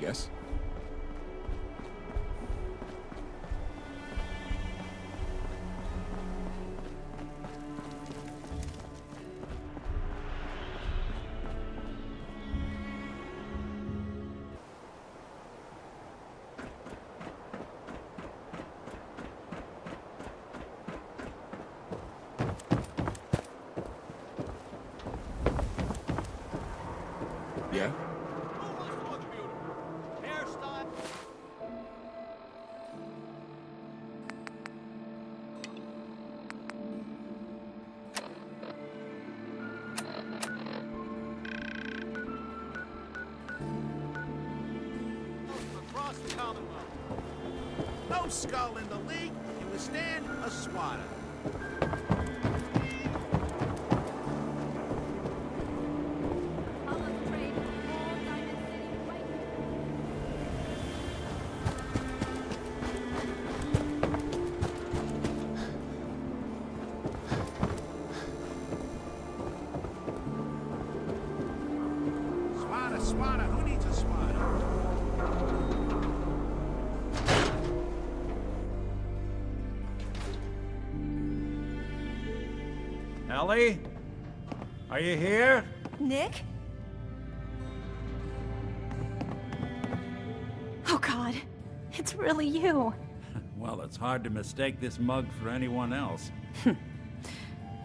guess. Yeah? Across the Commonwealth. No skull in the league can withstand a swatter. Swatter, who needs a swatter? Ellie? Are you here? Nick? Oh God, it's really you. Well, it's hard to mistake this mug for anyone else.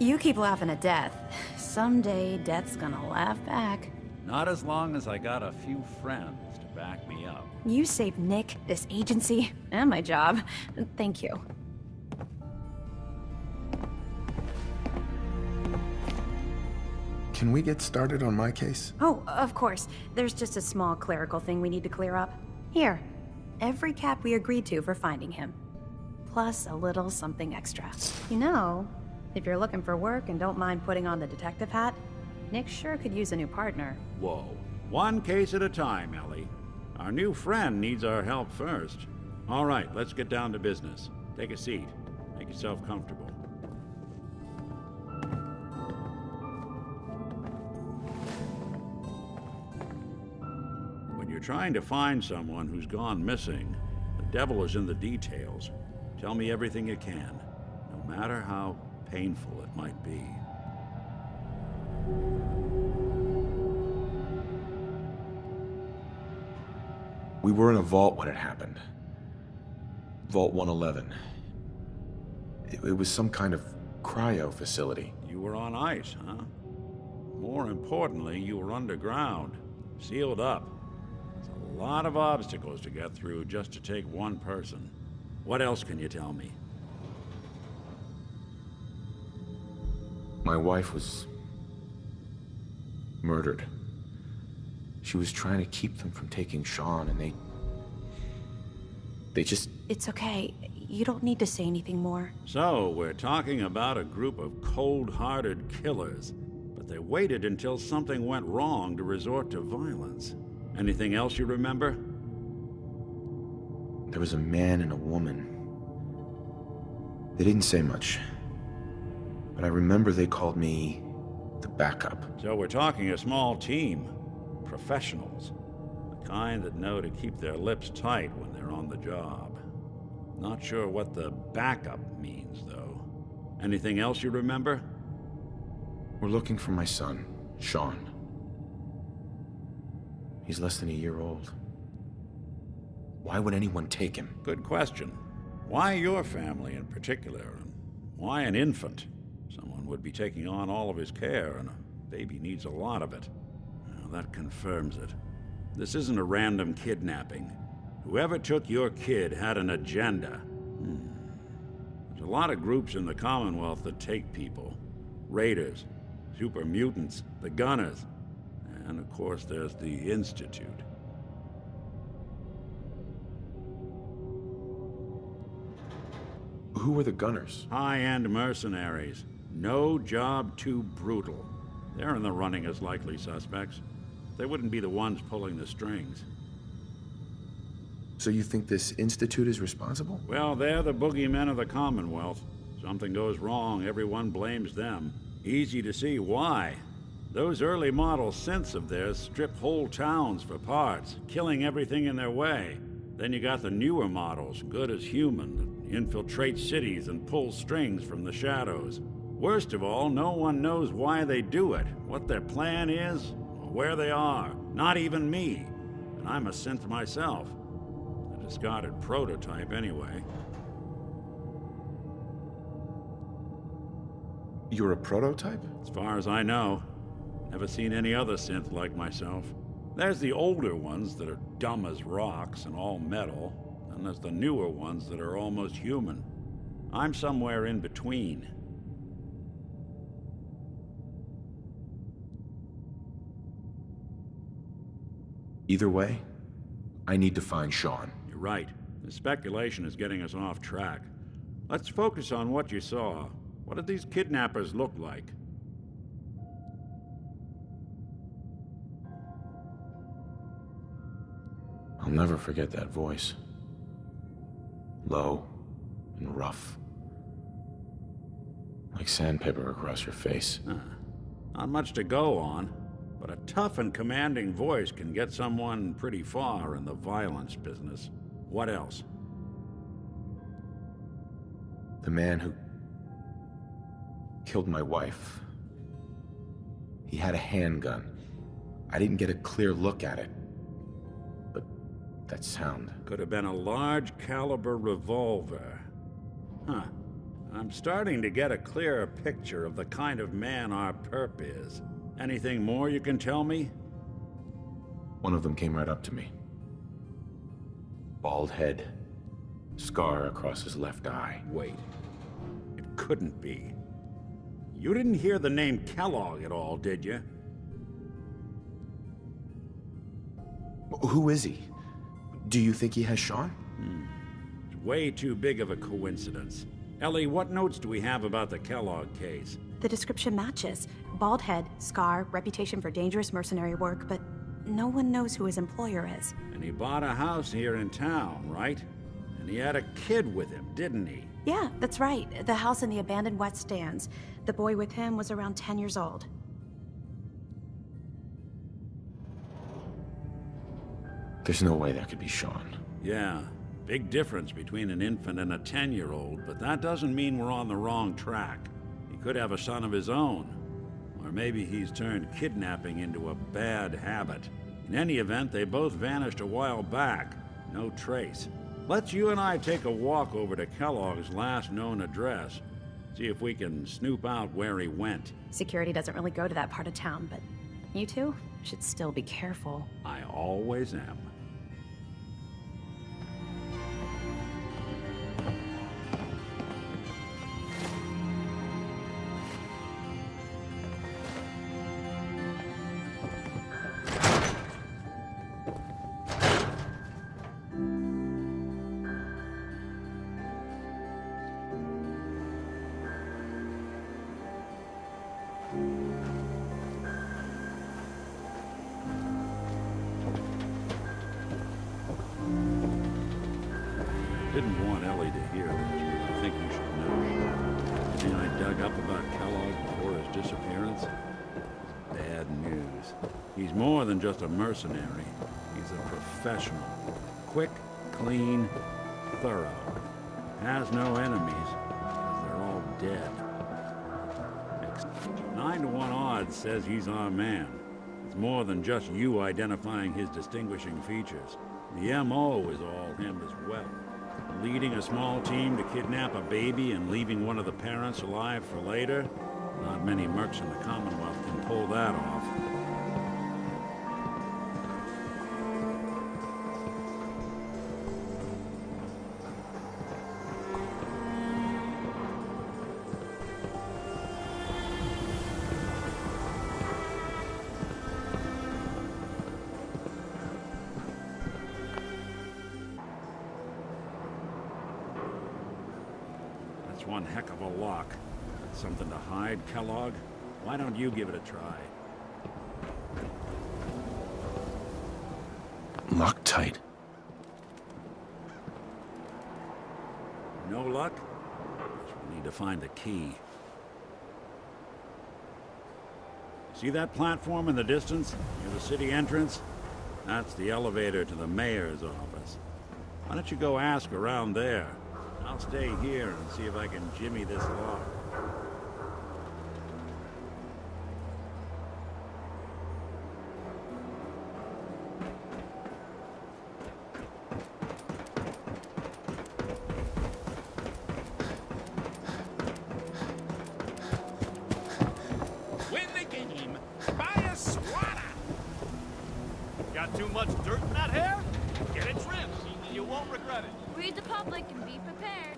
You keep laughing at death. Someday, death's gonna laugh back. Not as long as I got a few friends to back me up. You saved Nick, this agency, and my job. Thank you. Can we get started on my case? Oh, of course. There's just a small clerical thing we need to clear up. Here, every cap we agreed to for finding him. Plus a little something extra. You know, if you're looking for work and don't mind putting on the detective hat, Nick sure could use a new partner. Whoa. One case at a time, Ellie. Our new friend needs our help first. All right, let's get down to business. Take a seat. Make yourself comfortable. When you're trying to find someone who's gone missing, the devil is in the details. Tell me everything you can, no matter how painful it might be. We were in a vault when it happened. Vault 111. It was some kind of cryo facility. You were on ice, huh? More importantly, you were underground, sealed up. It's a lot of obstacles to get through just to take one person. What else can you tell me? My wife was murdered. She was trying to keep them from taking Sean, and they just... It's okay. You don't need to say anything more. So, we're talking about a group of cold-hearted killers, but they waited until something went wrong to resort to violence. Anything else you remember? There was a man and a woman. They didn't say much, but I remember they called me the backup. So we're talking a small team. Professionals. The kind that know to keep their lips tight when they're on the job. Not sure what the backup means, though. Anything else you remember? We're looking for my son, Sean. He's less than a year old. Why would anyone take him? Good question. Why your family in particular? And why an infant? Someone would be taking on all of his care, and a baby needs a lot of it. Well, that confirms it. This isn't a random kidnapping. Whoever took your kid had an agenda. There's a lot of groups in the Commonwealth that take people. Raiders, super mutants, the Gunners, and of course there's the Institute. Who were the Gunners? High-end mercenaries. No job too brutal. They're in the running as likely suspects. They wouldn't be the ones pulling the strings. So you think this Institute is responsible? Well, they're the boogeymen of the Commonwealth. Something goes wrong, everyone blames them. Easy to see why. Those early model synths of theirs strip whole towns for parts, killing everything in their way. Then you got the newer models, good as human, that infiltrate cities and pull strings from the shadows. Worst of all, no one knows why they do it, what their plan is, or where they are. Not even me. And I'm a synth myself. A discarded prototype, anyway. You're a prototype? As far as I know. Never seen any other synth like myself. There's the older ones that are dumb as rocks and all metal, and there's the newer ones that are almost human. I'm somewhere in between. Either way, I need to find Sean. You're right. The speculation is getting us off track. Let's focus on what you saw. What did these kidnappers look like? I'll never forget that voice. Low and rough. Like sandpaper across your face. Not much to go on, but a tough and commanding voice can get someone pretty far in the violence business. What else? The man who killed my wife. He had a handgun. I didn't get a clear look at it. But that sound. Could have been a large caliber revolver. Huh. I'm starting to get a clearer picture of the kind of man our perp is. Anything more you can tell me? One of them came right up to me. Bald head. Scar across his left eye. Wait. It couldn't be. You didn't hear the name Kellogg at all, did you? Who is he? Do you think he has Sean? It's way too big of a coincidence. Ellie, what notes do we have about the Kellogg case? The description matches. Bald head, scar, reputation for dangerous mercenary work, but no one knows who his employer is. And he bought a house here in town, right? And he had a kid with him, didn't he? Yeah, that's right. The house in the abandoned West Stands. The boy with him was around 10 years old. There's no way that could be Sean. Yeah, big difference between an infant and a 10-year-old, but that doesn't mean we're on the wrong track. He could have a son of his own. Or maybe he's turned kidnapping into a bad habit. In any event, they both vanished a while back. No trace. Let's you and I take a walk over to Kellogg's last known address. See if we can snoop out where he went. Security doesn't really go to that part of town, but you two should still be careful. I always am. Didn't want Ellie to hear this, but I think you should know. Anything I dug up about Kellogg before his disappearance? It's bad news. He's more than just a mercenary. He's a professional. Quick, clean, thorough. Has no enemies, because they're all dead. 9-to-1 odds says he's our man. It's more than just you identifying his distinguishing features. The MO is all him as well. Leading a small team to kidnap a baby and leaving one of the parents alive for later? Not many mercs in the Commonwealth can pull that off. That's one heck of a lock. Something to hide, Kellogg? Why don't you give it a try? Locked tight. No luck? Guess we need to find the key. See that platform in the distance, near the city entrance? That's the elevator to the mayor's office. Why don't you go ask around there? I'll stay here and see if I can jimmy this lock. Win the game by a swatter. Got too much dirt in that hair? Get it trimmed. You won't regret it. Read the public and be prepared.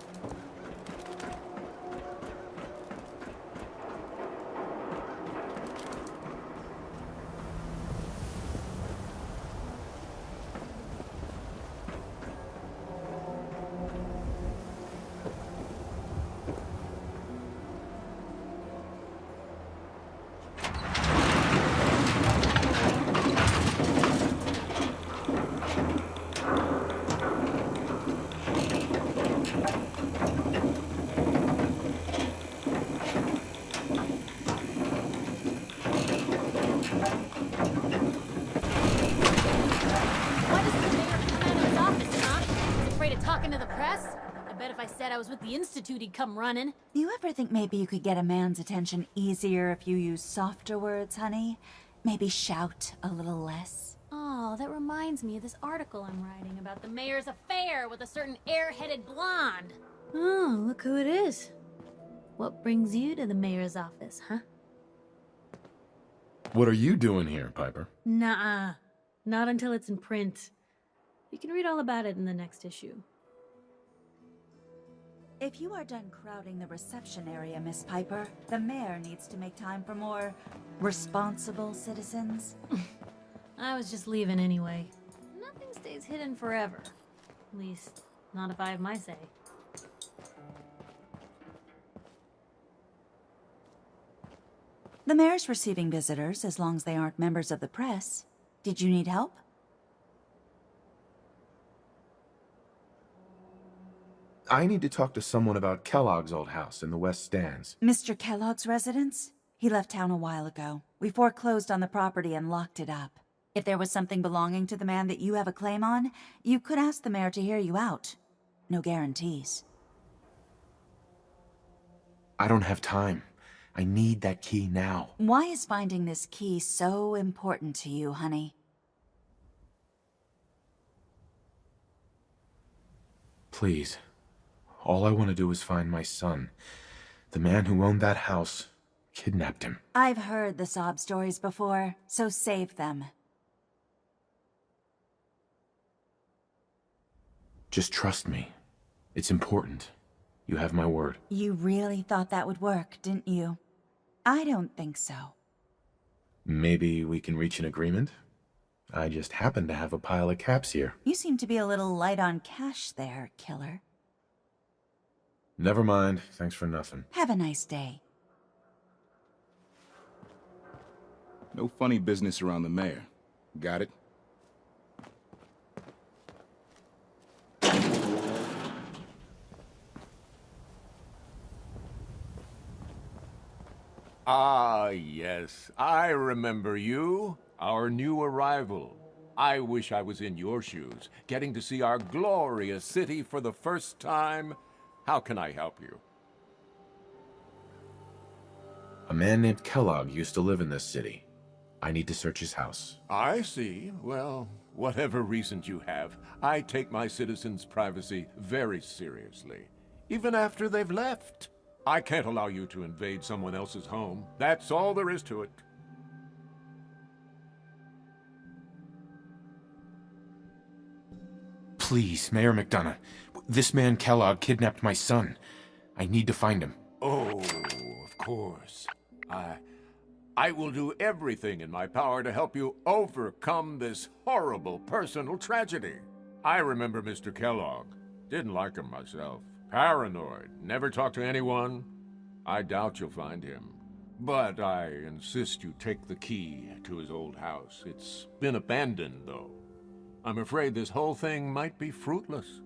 I was with the Institute, he'd come running. You ever think maybe you could get a man's attention easier if you use softer words, honey? Maybe shout a little less? Oh, that reminds me of this article I'm writing about the mayor's affair with a certain air-headed blonde. Oh, look who it is. What brings you to the mayor's office, huh? What are you doing here, Piper? Nuh-uh. Not until it's in print. You can read all about it in the next issue. If you are done crowding the reception area, Miss Piper, the mayor needs to make time for more responsible citizens. I was just leaving anyway. Nothing stays hidden forever. At least, not if I have my say. The mayor's receiving visitors as long as they aren't members of the press. Did you need help? I need to talk to someone about Kellogg's old house in the West Stands. Mr. Kellogg's residence? He left town a while ago. We foreclosed on the property and locked it up. If there was something belonging to the man that you have a claim on, you could ask the mayor to hear you out. No guarantees. I don't have time. I need that key now. Why is finding this key so important to you, honey? Please. All I want to do is find my son. The man who owned that house kidnapped him. I've heard the sob stories before, so save them. Just trust me. It's important. You have my word. You really thought that would work, didn't you? I don't think so. Maybe we can reach an agreement? I just happen to have a pile of caps here. You seem to be a little light on cash there, killer. Never mind. Thanks for nothing. Have a nice day. No funny business around the mayor. Got it? Ah, yes. I remember you. Our new arrival. I wish I was in your shoes, getting to see our glorious city for the first time. How can I help you? A man named Kellogg used to live in this city. I need to search his house. I see. Well, whatever reasons you have, I take my citizens' privacy very seriously. Even after they've left. I can't allow you to invade someone else's home. That's all there is to it. Please, Mayor McDonough. This man Kellogg kidnapped my son. I need to find him. Oh, of course. I will do everything in my power to help you overcome this horrible personal tragedy. I remember Mr. Kellogg. Didn't like him myself. Paranoid. Never talked to anyone. I doubt you'll find him. But I insist you take the key to his old house. It's been abandoned, though. I'm afraid this whole thing might be fruitless.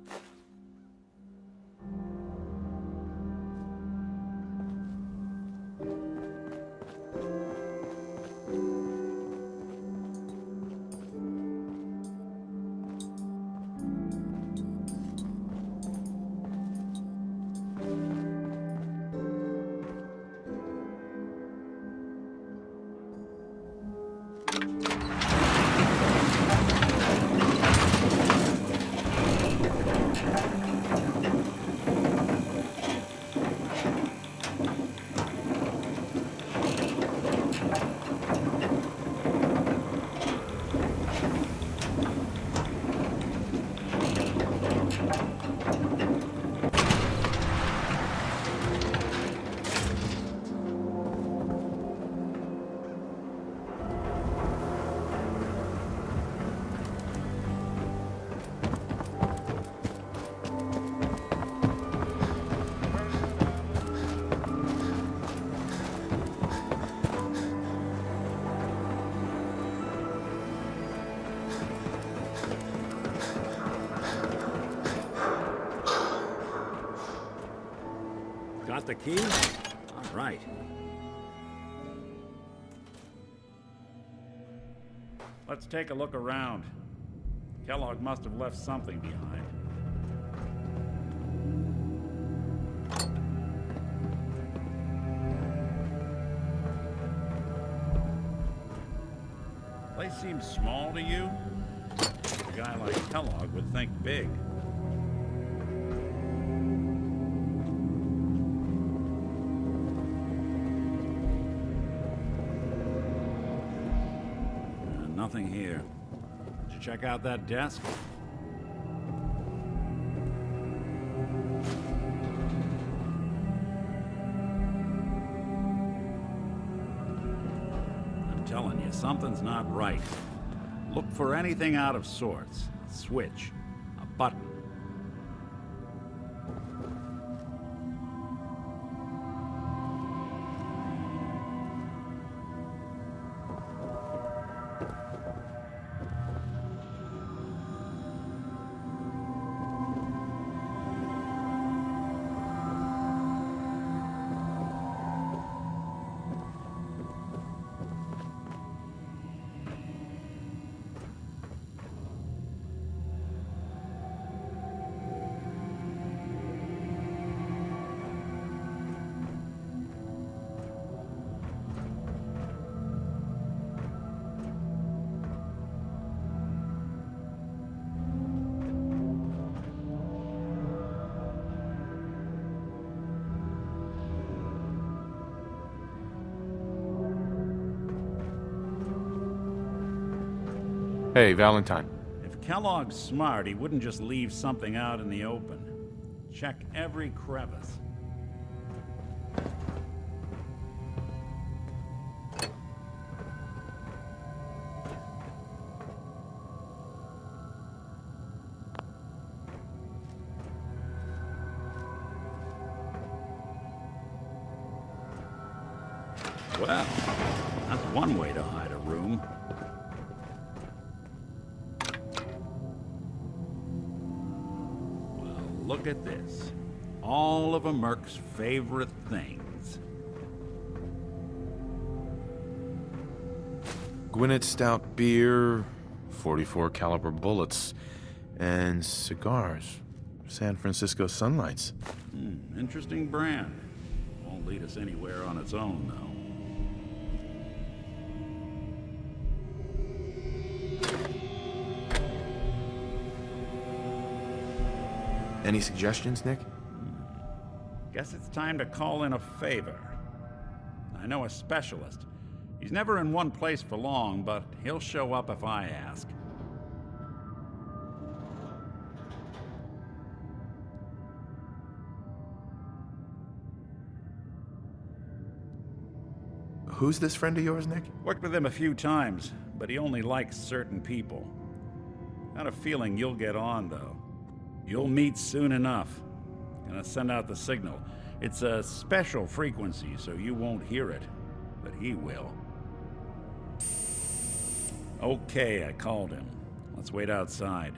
Got the key? All right. Let's take a look around. Kellogg must have left something behind. Place seems small to you? A guy like Kellogg would think big. Nothing here. Did you check out that desk? I'm telling you, something's not right. Look for anything out of sorts. A switch, a button. Hey, Valentine. If Kellogg's smart, he wouldn't just leave something out in the open. Check every crevice. Well, that's one way to hide a room. Look at this. All of a Merc's favorite things. Gwinnett Stout beer, 44 caliber bullets, and cigars. San Francisco Sunlights. Interesting brand. Won't lead us anywhere on its own, though. Any suggestions, Nick? Guess it's time to call in a favor. I know a specialist. He's never in one place for long, but he'll show up if I ask. Who's this friend of yours, Nick? Worked with him a few times, but he only likes certain people. Got a feeling you'll get on, though. You'll meet soon enough. Gonna send out the signal. It's a special frequency, so you won't hear it, but he will. Okay, I called him. Let's wait outside.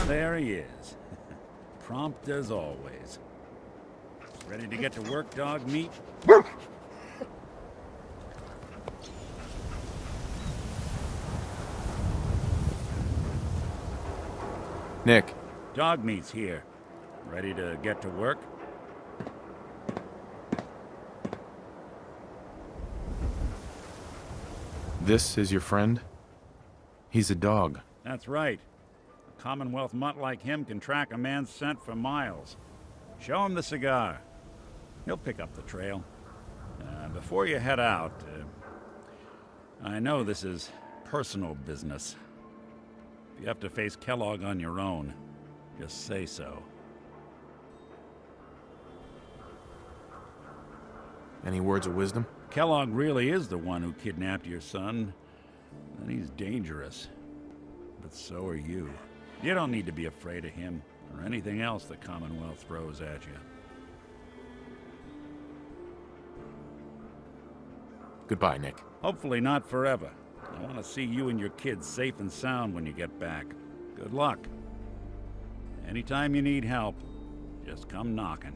There he is. Prompt as always. Ready to get to work, dog meat? Nick. Dog meat's here. Ready to get to work? This is your friend? He's a dog. That's right. A Commonwealth mutt like him can track a man's scent for miles. Show him the cigar. He'll pick up the trail. Before you head out, I know this is personal business. If you have to face Kellogg on your own, just say so. Any words of wisdom? Kellogg really is the one who kidnapped your son. then he's dangerous. But so are you. You don't need to be afraid of him, or anything else the Commonwealth throws at you. Goodbye, Nick. Hopefully not forever. I want to see you and your kids safe and sound when you get back. Good luck. Anytime you need help, just come knocking.